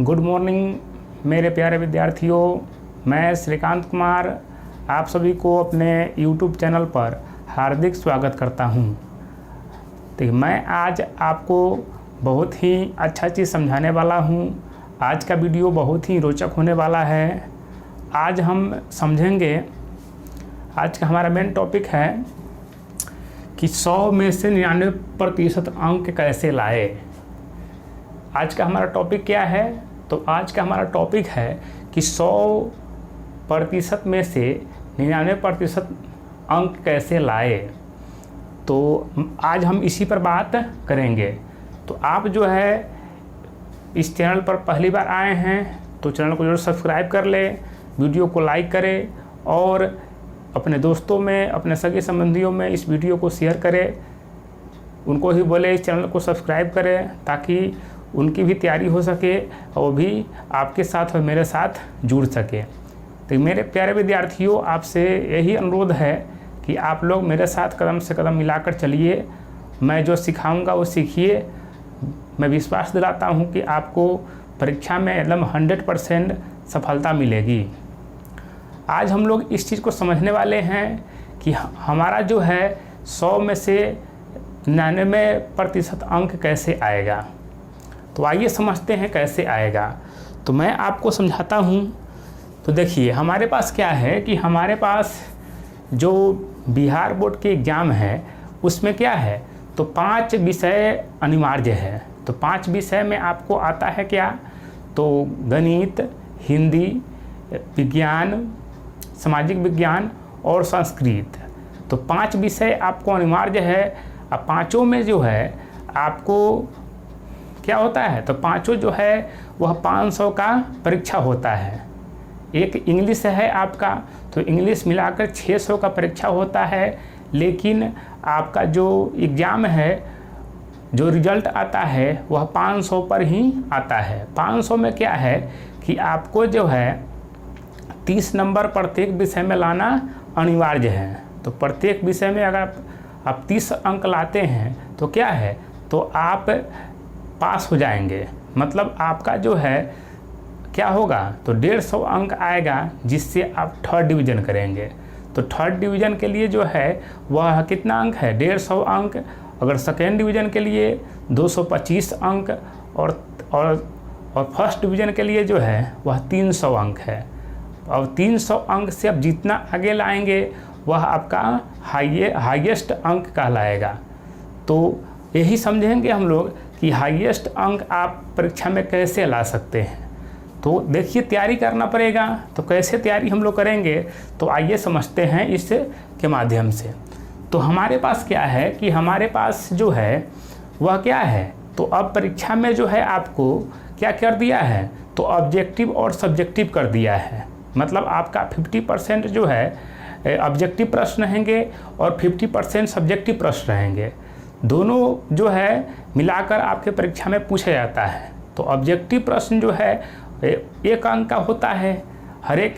Good morning मेरे प्यारे विद्यार्थियों, मैं श्रीकांत कुमार आप सभी को अपने YouTube चैनल पर हार्दिक स्वागत करता हूं। तो मैं आज आपको बहुत ही अच्छा चीज़ समझाने वाला हूं। आज का वीडियो बहुत ही रोचक होने वाला है। आज हम समझेंगे, आज का हमारा मेन टॉपिक है कि 100 में से 99% अंक कैसे लाए। आज का हमारा टॉपिक क्या है? तो आज का हमारा टॉपिक है कि 100% में से 99% अंक कैसे लाए। तो आज हम इसी पर बात करेंगे। तो आप जो है इस चैनल पर पहली बार आए हैं तो चैनल को जरूर सब्सक्राइब कर लें, वीडियो को लाइक करें और अपने दोस्तों में, अपने सगे संबंधियों में इस वीडियो को शेयर करें। उनको ही बोले इस चैनल को सब्सक्राइब करें ताकि उनकी भी तैयारी हो सके और वो भी आपके साथ और मेरे साथ जुड़ सके। तो मेरे प्यारे विद्यार्थियों, आपसे यही अनुरोध है कि आप लोग मेरे साथ कदम से कदम मिलाकर चलिए। मैं जो सिखाऊंगा वो सीखिए। मैं विश्वास दिलाता हूं कि आपको परीक्षा में एकदम 100% सफलता मिलेगी। आज हम लोग इस चीज़ को समझने वाले हैं कि हमारा जो है 100 में से 99% अंक कैसे आएगा। तो आइए समझते हैं कैसे आएगा। तो मैं आपको समझाता हूँ। तो देखिए, हमारे पास क्या है कि हमारे पास जो बिहार बोर्ड के एग्ज़ाम है उसमें क्या है, तो 5 विषय अनिवार्य है। तो 5 विषय में आपको आता है क्या, तो गणित, हिंदी, विज्ञान, सामाजिक विज्ञान और संस्कृत। तो 5 विषय आपको अनिवार्य है। अब पाँचों में जो है आपको क्या होता है, तो पाँचों जो है वह 500 का परीक्षा होता है। एक इंग्लिश है आपका, तो इंग्लिश मिलाकर 600 का परीक्षा होता है। लेकिन आपका जो एग्ज़ाम है, जो रिजल्ट आता है वह 500 पर ही आता है। 500 में क्या है कि आपको जो है 30 नंबर प्रत्येक विषय में लाना अनिवार्य है। तो प्रत्येक विषय में अगर आप 30 अंक लाते हैं तो क्या है, तो आप पास हो जाएंगे। मतलब आपका जो है क्या होगा, तो 150 अंक आएगा जिससे आप 3rd डिवीज़न करेंगे। तो 3rd डिवीज़न के लिए जो है वह कितना अंक है, 150 अंक। अगर 2nd डिवीज़न के लिए 225 अंक और 1st डिवीज़न के लिए जो है वह 300 अंक है। अब 300 अंक से आप जितना आगे लाएंगे वह आपका हाईएस्ट अंक कहलाएगा। तो यही समझेंगे हम लोग कि हाईएस्ट अंक आप परीक्षा में कैसे ला सकते हैं। तो देखिए, तैयारी करना पड़ेगा। तो कैसे तैयारी हम लोग करेंगे, तो आइए समझते हैं इस के माध्यम से। तो हमारे पास क्या है कि हमारे पास जो है वह क्या है, तो अब परीक्षा में जो है आपको क्या कर दिया है, तो ऑब्जेक्टिव और सब्जेक्टिव कर दिया है। मतलब आपका 50% जो है ऑब्जेक्टिव प्रश्न रहेंगे और 50% सब्जेक्टिव प्रश्न रहेंगे। दोनों जो है मिलाकर आपके परीक्षा में पूछा जाता है। तो ऑब्जेक्टिव प्रश्न जो है 1 अंक का होता है। हर एक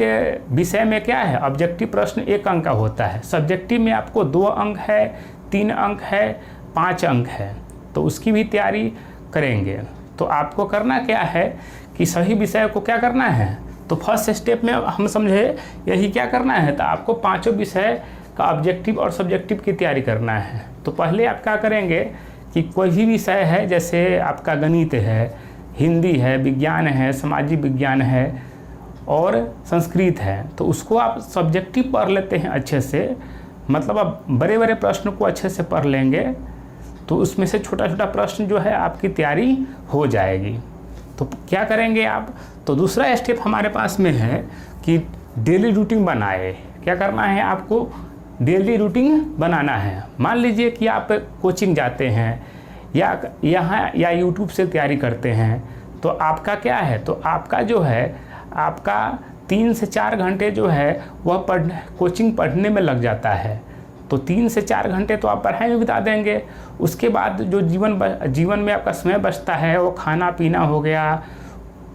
विषय में क्या है, ऑब्जेक्टिव प्रश्न 1 अंक का होता है। सब्जेक्टिव में आपको 2 अंक है, 3 अंक है, 5 अंक है। तो उसकी भी तैयारी करेंगे। तो आपको करना क्या है कि सही विषय को क्या करना है, तो फर्स्ट स्टेप में हम समझे यही क्या करना है, तो आपको 5 विषय का ऑब्जेक्टिव और सब्जेक्टिव की तैयारी करना है। तो पहले आप क्या करेंगे कि कोई भी विषय है, जैसे आपका गणित है, हिंदी है, विज्ञान है, सामाजिक विज्ञान है और संस्कृत है, तो उसको आप सब्जेक्टिव पढ़ लेते हैं अच्छे से। मतलब आप बड़े बड़े प्रश्न को अच्छे से पढ़ लेंगे तो उसमें से छोटा छोटा प्रश्न जो है आपकी तैयारी हो जाएगी। तो क्या करेंगे आप, तो दूसरा स्टेप हमारे पास में है कि डेली रूटीन बनाए। क्या करना है आपको, डेली रूटीन बनाना है। मान लीजिए कि आप कोचिंग जाते हैं या यहाँ या यूट्यूब से तैयारी करते हैं, तो आपका क्या है, तो आपका जो है आपका 3 से 4 घंटे जो है वह कोचिंग पढ़ने में लग जाता है। तो 3 से 4 घंटे तो आप पढ़ाई में बिता देंगे। उसके बाद जो जीवन में आपका समय बचता है वो खाना पीना हो गया,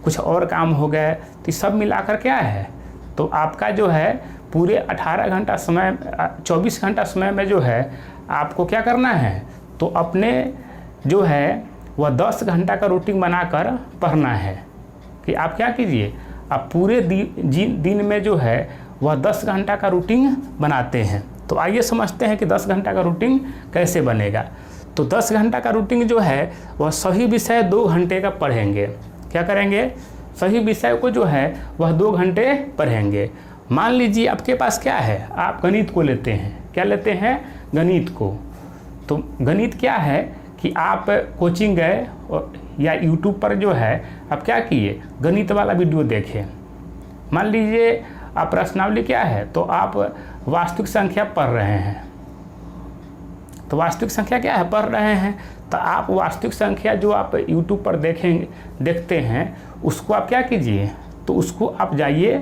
कुछ और काम हो गए, तो सब मिलाकर क्या है, तो आपका जो है पूरे 18 घंटा समय, 24 घंटा समय में जो है आपको क्या करना है, तो अपने जो है वह 10 घंटा का रूटीन बनाकर पढ़ना है। कि आप क्या कीजिए, आप पूरे दिन में जो है वह 10 घंटा का रूटीन बनाते हैं। तो आइए समझते हैं कि 10 घंटा का रूटीन कैसे बनेगा। तो 10 घंटा का रूटीन जो है वह सही विषय 2 घंटे का पढ़ेंगे। क्या करेंगे, सही विषय को जो है वह 2 घंटे पढ़ेंगे। मान लीजिए आपके पास क्या है, आप गणित को लेते हैं। क्या लेते हैं, गणित को। तो गणित क्या है कि आप कोचिंग गए या यूट्यूब पर जो है आप क्या किए, गणित वाला वीडियो देखें। मान लीजिए आप प्रश्नावली क्या है, तो आप वास्तविक संख्या पढ़ रहे हैं। तो वास्तविक संख्या क्या है, पढ़ रहे हैं। तो आप वास्तविक संख्या जो आप यूट्यूब पर देखते हैं उसको आप क्या कीजिए, तो उसको आप जाइए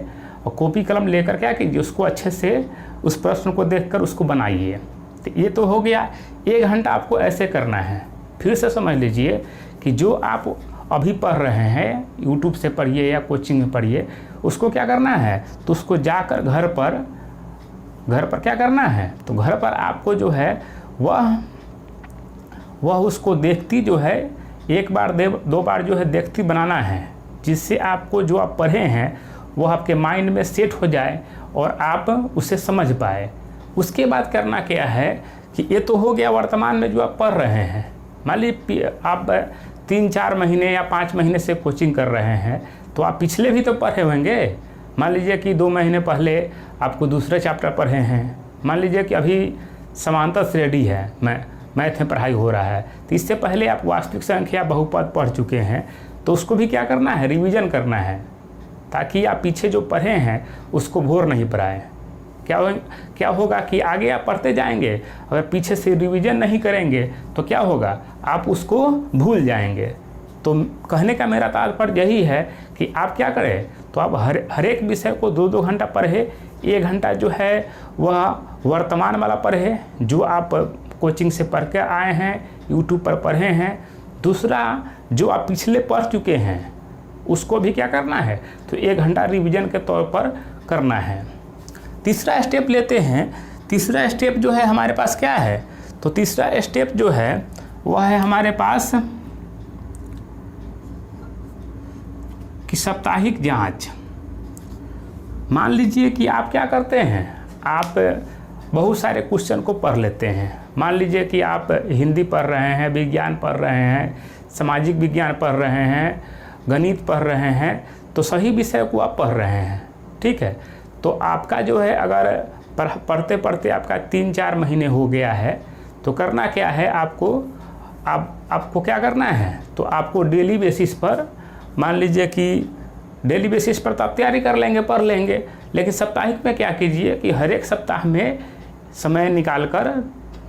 और कॉपी कलम लेकर क्या कीजिए, उसको अच्छे से उस प्रश्न को देखकर उसको बनाइए। तो ये तो हो गया। 1 घंटा आपको ऐसे करना है। फिर से समझ लीजिए कि जो आप अभी पढ़ रहे हैं यूट्यूब से पढ़िए या कोचिंग में पढ़िए, उसको क्या करना है, तो उसको जाकर घर पर क्या करना है, तो घर पर आपको जो है वह उसको देखती जो है 1 बार 2 बार जो है देखती बनाना है, जिससे आपको जो आप पढ़े हैं वो आपके माइंड में सेट हो जाए और आप उसे समझ पाए। उसके बाद करना क्या है कि ये तो हो गया वर्तमान में जो आप पढ़ रहे हैं। मान लीजिए आप 3-4 महीने या 5 महीने से कोचिंग कर रहे हैं, तो आप पिछले भी तो पढ़े होंगे। मान लीजिए कि 2 महीने पहले आपको दूसरे चैप्टर पढ़े हैं। मान लीजिए कि अभी समांतर श्रेणी है, मैथ में पढ़ाई हो रहा है, तो इससे पहले आप वास्तविक संख्या बहुपद पढ़ चुके हैं। तो उसको भी क्या करना है, रिवीजन करना है, ताकि आप पीछे जो पढ़े हैं उसको भूल नहीं पाएँ। क्या होगा कि आगे आप पढ़ते जाएंगे, अगर पीछे से रिवीजन नहीं करेंगे तो क्या होगा, आप उसको भूल जाएंगे। तो कहने का मेरा तात्पर्य यही है कि आप क्या करें, तो आप हर एक विषय को 2-2 घंटा पढ़े। 1 घंटा जो है वह वर्तमान वाला पढ़े, जो आप कोचिंग से पढ़ के आए हैं, यूट्यूब पर पढ़े हैं। दूसरा जो आप पिछले पढ़ चुके हैं उसको भी क्या करना है, तो 1 घंटा रिवीजन के तौर पर करना है। तीसरा स्टेप लेते हैं। तीसरा स्टेप जो है हमारे पास क्या है, तो तीसरा स्टेप जो है वह है हमारे पास कि साप्ताहिक जांच। मान लीजिए कि आप क्या करते हैं, आप बहुत सारे क्वेश्चन को पढ़ लेते हैं। मान लीजिए कि आप हिंदी पढ़ रहे हैं, विज्ञान पढ़ रहे हैं, सामाजिक विज्ञान पढ़ रहे हैं, गणित पढ़ रहे हैं, तो सही विषय को आप पढ़ रहे हैं। ठीक है, तो आपका जो है अगर पढ़ते पढ़ते आपका 3-4 महीने हो गया है, तो करना क्या है, आपको क्या करना है, तो आपको डेली बेसिस पर, मान लीजिए कि डेली बेसिस पर तो आप तैयारी कर लेंगे, पढ़ लेंगे, लेकिन साप्ताहिक में क्या कीजिए कि हर एक सप्ताह में समय निकालकर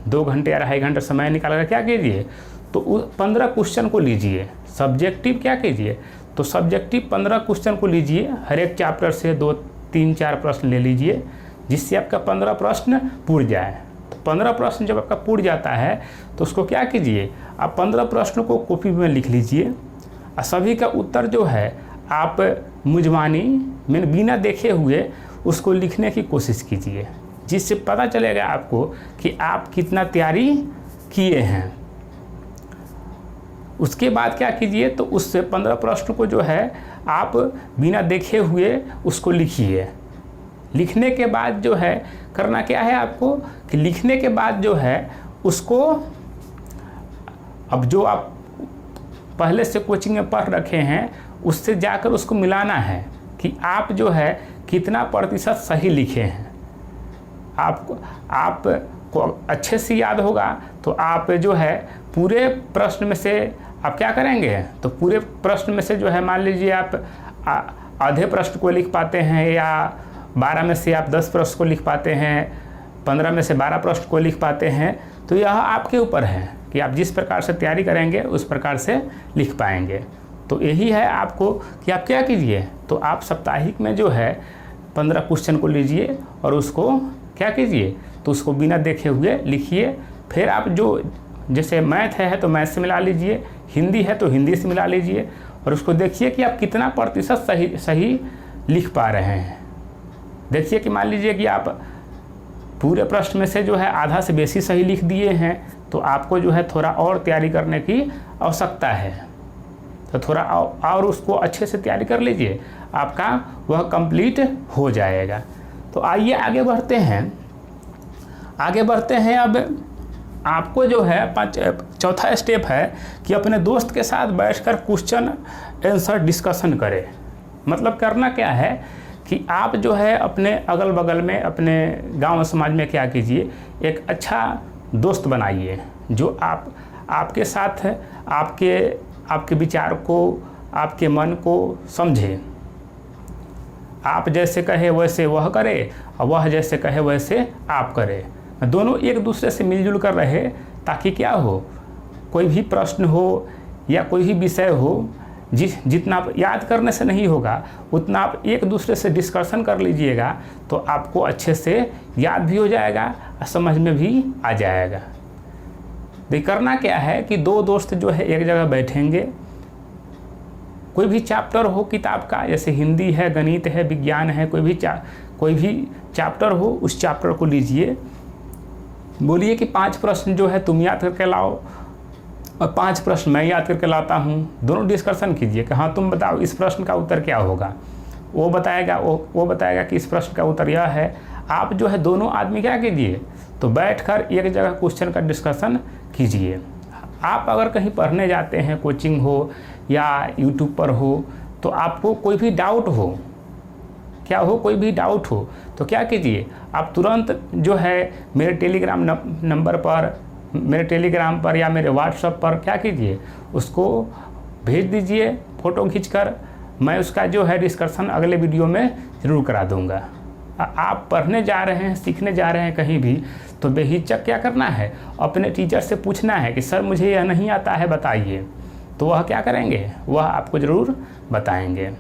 2 घंटे या 2.5 घंटे समय निकालकर क्या कीजिए, तो 15 क्वेश्चन को लीजिए। सब्जेक्टिव क्या कीजिए, तो सब्जेक्टिव 15 क्वेश्चन को लीजिए, हर एक चैप्टर से 2-3-4 प्रश्न ले लीजिए, जिससे आपका 15 प्रश्न पूर्ण जाए। तो 15 प्रश्न जब आपका पूर्ण जाता है तो उसको क्या कीजिए, आप 15 प्रश्नों को कॉपी में लिख लीजिए और सभी का उत्तर जो है आप मुजमानी में बिना देखे हुए उसको लिखने की कोशिश कीजिए, जिससे पता चलेगा आपको कि आप कितना तैयारी किए हैं। उसके बाद क्या कीजिए, तो उससे 15 प्रश्न को जो है आप बिना देखे हुए उसको लिखिए। लिखने के बाद जो है करना क्या है आपको, कि लिखने के बाद जो है उसको, अब जो आप पहले से कोचिंग में पढ़ रखे हैं उससे जाकर उसको मिलाना है कि आप जो है कितना प्रतिशत सही लिखे हैं। आपको अच्छे से याद होगा तो आप जो है पूरे प्रश्न में से आप क्या करेंगे, तो पूरे प्रश्न में से जो है मान लीजिए आप आधे प्रश्न को लिख पाते हैं, या 12 में से आप 10 प्रश्न को लिख पाते हैं, 15 में से 12 प्रश्न को लिख पाते हैं। तो यह आपके ऊपर है कि आप जिस प्रकार से तैयारी करेंगे उस प्रकार से लिख पाएंगे। तो यही है आपको कि आप क्या कीजिए, तो आप साप्ताहिक में जो है 15 क्वेश्चन को लीजिए और उसको क्या कीजिए, तो उसको बिना देखे हुए लिखिए। फिर आप जो जैसे मैथ है तो मैथ से मिला लीजिए, हिंदी है तो हिंदी से मिला लीजिए, और उसको देखिए कि आप कितना प्रतिशत सही लिख पा रहे हैं। देखिए कि मान लीजिए कि आप पूरे प्रश्न में से जो है आधा से बेसी सही लिख दिए हैं, तो आपको जो है थोड़ा और तैयारी करने की आवश्यकता है। तो थोड़ा और उसको अच्छे से तैयारी कर लीजिए, आपका वह कंप्लीट हो जाएगा। तो आइए आगे बढ़ते हैं। अब आपको जो है चौथा स्टेप है कि अपने दोस्त के साथ बैठकर क्वेश्चन आंसर डिस्कशन करें। मतलब करना क्या है कि आप जो है अपने अगल बगल में, अपने गांव समाज में क्या कीजिए, एक अच्छा दोस्त बनाइए जो आपके साथ आपके विचार को, आपके मन को समझे। आप जैसे कहे वैसे वह करे और वह जैसे कहे वैसे आप करें। दोनों एक दूसरे से मिलजुल कर रहे, ताकि क्या हो, कोई भी प्रश्न हो या कोई भी विषय हो, जितना आप याद करने से नहीं होगा उतना आप एक दूसरे से डिस्कशन कर लीजिएगा, तो आपको अच्छे से याद भी हो जाएगा और समझ में भी आ जाएगा। देखिए करना क्या है कि दो दोस्त जो है एक जगह बैठेंगे, कोई भी चैप्टर हो किताब का, जैसे हिंदी है, गणित है, विज्ञान है, कोई भी चैप्टर हो, उस चैप्टर को लीजिए, बोलिए कि 5 प्रश्न जो है तुम याद करके लाओ और 5 प्रश्न मैं याद करके लाता हूँ। दोनों डिस्कशन कीजिए कि हाँ तुम बताओ इस प्रश्न का उत्तर क्या होगा, वो बताएगा कि इस प्रश्न का उत्तर यह है। आप जो है दोनों आदमी क्या कीजिए, तो बैठकर एक जगह क्वेश्चन का डिस्कशन कीजिए। आप अगर कहीं पढ़ने जाते हैं, कोचिंग हो या यूट्यूब पर हो, तो आपको कोई भी डाउट हो तो क्या कीजिए, आप तुरंत जो है मेरे टेलीग्राम नंबर पर, मेरे टेलीग्राम पर या मेरे व्हाट्सएप पर क्या कीजिए, उसको भेज दीजिए फ़ोटो खींचकर। मैं उसका जो है डिस्कशन अगले वीडियो में ज़रूर करा दूंगा। आप पढ़ने जा रहे हैं, सीखने जा रहे हैं कहीं भी, तो बेहिचक क्या करना है, अपने टीचर से पूछना है कि सर मुझे यह नहीं आता है बताइए, तो वह क्या करेंगे, वह आपको ज़रूर बताएंगे।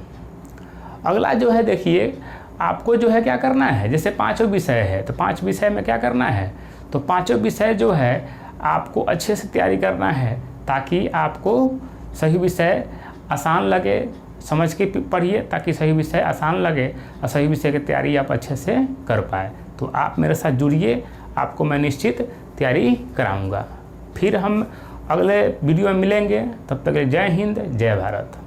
अगला जो है देखिए, आपको जो है क्या करना है, जैसे 5 विषय है तो 5 विषय में क्या करना है, तो 5 विषय जो है आपको अच्छे से तैयारी करना है, ताकि आपको सही विषय आसान लगे। समझ के पढ़िए ताकि सही विषय आसान लगे और सही विषय की तैयारी आप अच्छे से कर पाए। तो आप मेरे साथ जुड़िए, आपको मैं निश्चित तैयारी कराऊंगा। फिर हम अगले वीडियो में मिलेंगे, तब तक जय हिंद, जय भारत।